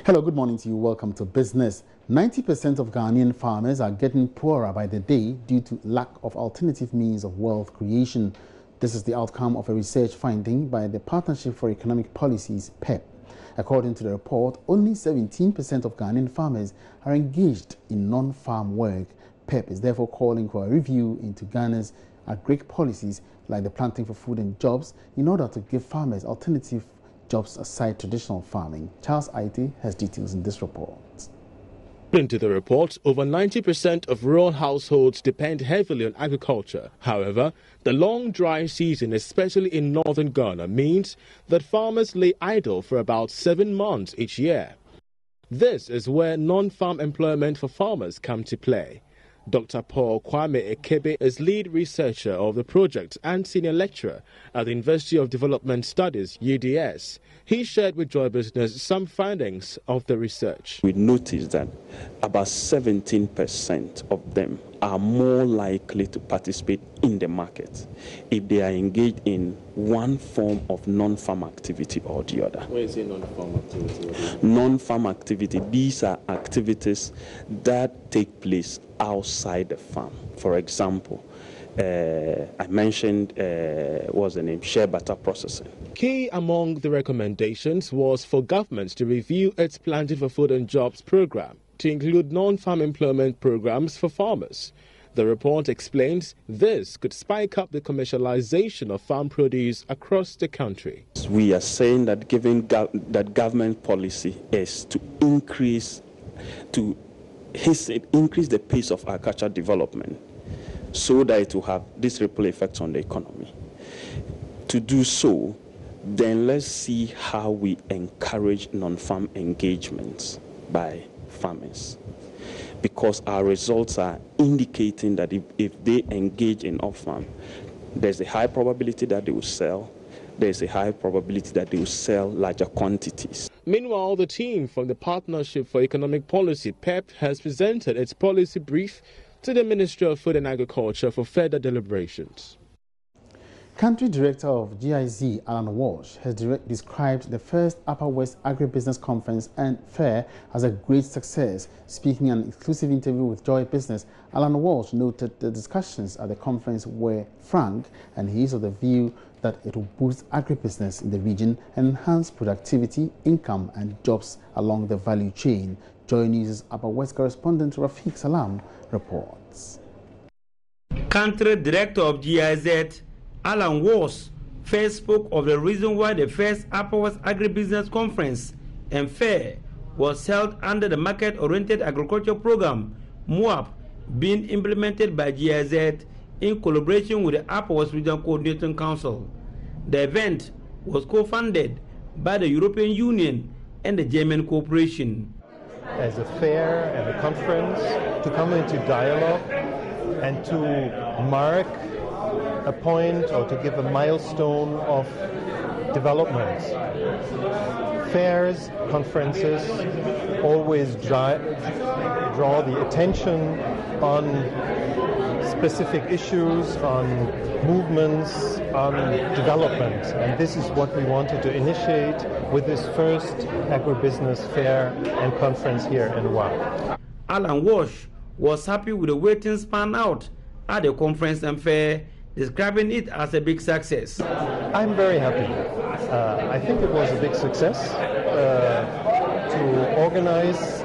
Hello, good morning to you. Welcome to Business. 90% of Ghanaian farmers are getting poorer by the day due to lack of alternative means of wealth creation. This is the outcome of a research finding by the Partnership for Economic Policies, PEP. According to the report, only 17% of Ghanaian farmers are engaged in non-farm work. PEP is therefore calling for a review into Ghana's agric policies like the Planting for Food and Jobs in order to give farmers alternative jobs aside traditional farming. Charles Aite has details in this report. According to the report, over 90% of rural households depend heavily on agriculture. However, the long dry season, especially in northern Ghana, means that farmers lay idle for about 7 months each year. This is where non-farm employment for farmers come to play. Dr. Paul Kwame Ekebe is lead researcher of the project and senior lecturer at the University of Development Studies, UDS. He shared with JoyBusiness some findings of the research. We noticed that about 17% of them are more likely to participate in the market if they are engaged in one form of non-farm activity or the other. What is a non-farm activity? Non-farm activity, these are activities that take place outside the farm. For example, I mentioned, what's the name, shea butter processing. Key among the recommendations was for governments to review its Planting for Food and Jobs program to include non-farm employment programs for farmers. The report explains this could spike up the commercialization of farm produce across the country. We are saying that given that government policy is to increase the pace of agricultural development so that it will have this ripple effect on the economy. To do so, then let's see how we encourage non-farm engagements by farmers. Because our results are indicating that if they engage in off-farm, there's a high probability that they will sell. There's a high probability that they will sell larger quantities. Meanwhile, the team from the Partnership for Economic Policy, PEP, has presented its policy brief to the Ministry of Food and Agriculture for further deliberations. Country Director of GIZ, Alan Walsh, has described the first Upper West Agribusiness Conference and Fair as a great success. Speaking in an exclusive interview with Joy Business, Alan Walsh noted the discussions at the conference were frank, and he is of the view that it will boost agribusiness in the region and enhance productivity, income and jobs along the value chain. JoyNews' Upper West correspondent Rafiq Salam reports. Country Director of GIZ, Alan Walsh, first spoke of the reason why the first Upper West Agribusiness Conference and Fair was held under the Market-Oriented Agriculture Program, MOAP, being implemented by GIZ in collaboration with the Upper West Regional Coordinating Council. The event was co-funded by the European Union and the German Cooperation. As a fair and a conference to come into dialogue and to mark a point or to give a milestone of development. Fairs, conferences always draw the attention on specific issues, on movements, on development. And this is what we wanted to initiate with this first agribusiness fair and conference here in WA. Alan Walsh was happy with the way things panned out at the conference and fair, describing it as a big success. I'm very happy. I think it was a big success to organize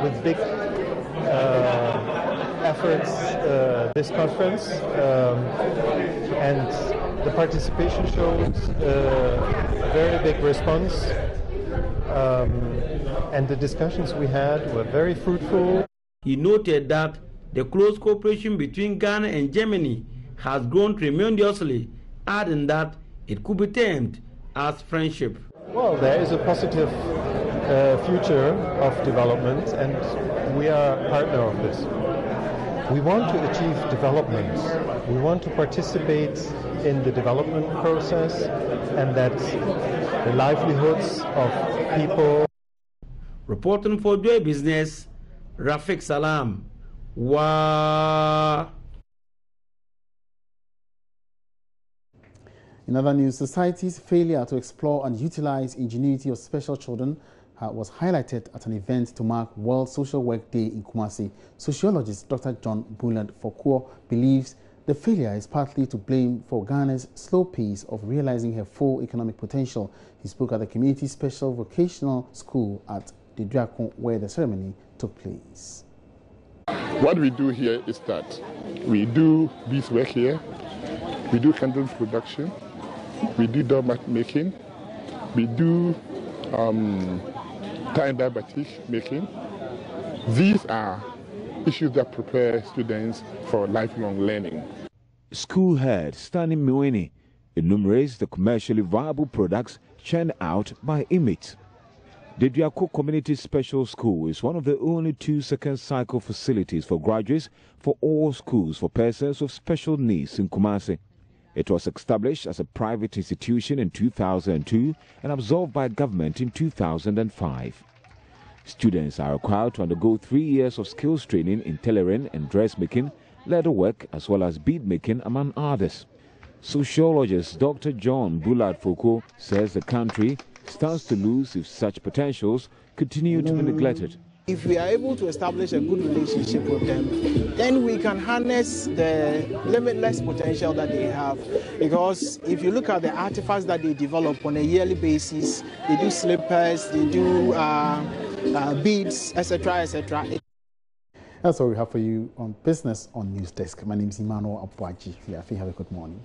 with big efforts this conference, and the participation showed a very big response, and the discussions we had were very fruitful. He noted that the close cooperation between Ghana and Germany has grown tremendously, adding that it could be termed as friendship. Well, there is a positive future of development, and we are a partner of this. We want to achieve development. We want to participate in the development process, and that the livelihoods of people. Reporting for Joy Business, Rafiq Salam. Wow. In other news, society's failure to explore and utilize ingenuity of special children was highlighted at an event to mark World Social Work Day in Kumasi. Sociologist Dr. John Bullard Fokuo believes the failure is partly to blame for Ghana's slow pace of realizing her full economic potential. He spoke at the Community Special Vocational School at Deduakon, where the ceremony took place. What we do here is that we do beeswax here, we do candles production, we do doormat making, we do tie-and-dye batik making. These are issues that prepare students for lifelong learning. School head Stanley Mweni enumerates the commercially viable products churned out by inmates. The Deduakon Community Special School is one of the only 2 second cycle facilities for graduates for all schools for persons with special needs in Kumasi. It was established as a private institution in 2002 and absorbed by government in 2005. Students are required to undergo 3 years of skills training in tailoring and dressmaking, leatherwork, as well as bead making, among others. Sociologist Dr. John Bullard Fokuo says the country stands to lose if such potentials continue to be neglected. If we are able to establish a good relationship with them, then we can harness the limitless potential that they have. Because if you look at the artifacts that they develop on a yearly basis, they do slippers, they do beads, etc., etc. That's all we have for you on Business on News Desk. My name is Emmanuel Abwaji. Have a good morning.